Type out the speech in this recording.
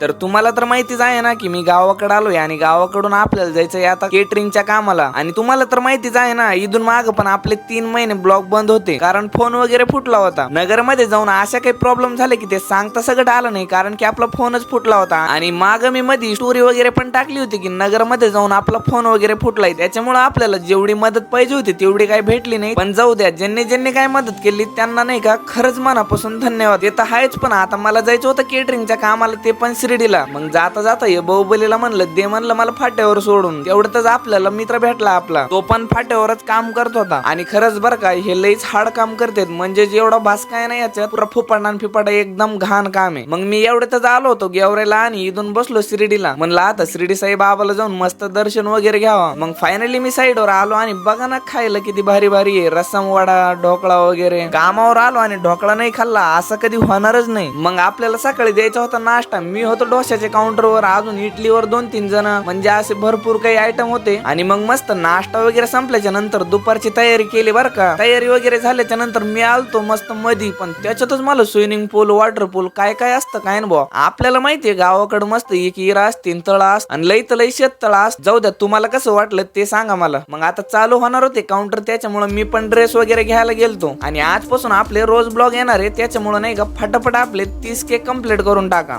तर तुम्हाला तर माहितीच आहे ना की मी गावाकडे आलोय आणि गावाकडून आपल्याला जायचंय आता केटरिंगच्या कामाला. आणि तुम्हाला तर माहितीच आहे ना इथून माग पण आपले 3 महिने ब्लॉग बंद होते कारण फोन वगैरे फुटला होता. नगरमध्ये जाऊन अशा काही प्रॉब्लेम झाले की ते सांगता सगळं आलं नाही कारण की आपला फोनच फुटला होता. आणि माग मी मध्ये स्टोरी वगैरे पण टाकली होती की नगरमध्ये जाऊन आपला फोन वगैरे फुटलाय, त्याच्यामुळे आपल्याला जेवढी मदत पाहिजे होती तेवढी काही भेटली नाही. पण जाऊ द्या, ज्यांनी ज्यांनी काय मदत केली त्यांना नाही का खरंच मनापासून धन्यवाद. ते तर आहेच, पण आता मला जायचं होतं केटरिंगच्या कामाला, ते पण शिर्डीला. मग जाता जाता हे बाहुबलीला म्हणलं दे, म्हणलं मला फाट्यावर सोडून. तेवढ्यातच आपल्याला मित्र भेटला आपला, तो पण फाट्यावरच काम करत होता. आणि खरंच बरं का हे लईच हार्ड काम करतात, म्हणजे जेवढा भास काय नाही याच्यात, पुरा फुपाडा फिपाडा एकदम घाण काम आहे. मग मी एवढ्यातच आलो होतो गेवरेला आणि इथून बसलो शिर्डीला. म्हणलं आता शिर्डी साई बाबाला जाऊन मस्त दर्शन वगैरे घ्यावा. मग फायनली मी साईडवर आलो आणि बघा ना खायला किती भारी भारी आहे, रस्सम वडा ढोकळा वगैरे. कामावर आलो आणि ढोकळा नाही खाल्ला असं कधी होणारच नाही. मग आपल्याला सकाळी द्यायचा होता नाश्ता, मी होतो डोश्याच्या काउंटरवर, अजून इडलीवर 2-3 जण, म्हणजे असे भरपूर काही आयटम होते. आणि मग मस्त नाश्ता वगैरे संपल्याच्या नंतर दुपारची तयारी केली बरं का. तयारी वगैरे झाल्याच्या नंतर मी आलतो मस्त मधी, पण त्याच्यातच मला स्विमिंग पूल, वॉटर पूल काय काय असतं काय ना बुवा. आपल्याला माहितीये गावाकडे मस्त एक इरा असते, तळा असत आणि लई तर लई शेततळा असत. जाऊ द्या, तुम्हाला कसं वाटलं ते सांगा मला. मग आता चालू होणार होते काउंटर, त्याच्यामुळे मी पण ड्रेस वगैरे घ्यायला गेलतो. आणि आजपासून आपले रोज ब्लॉग येणार आहे, त्याच्यामुळे नाही का फटाफट आपले 30K कंप्लीट करून टाका.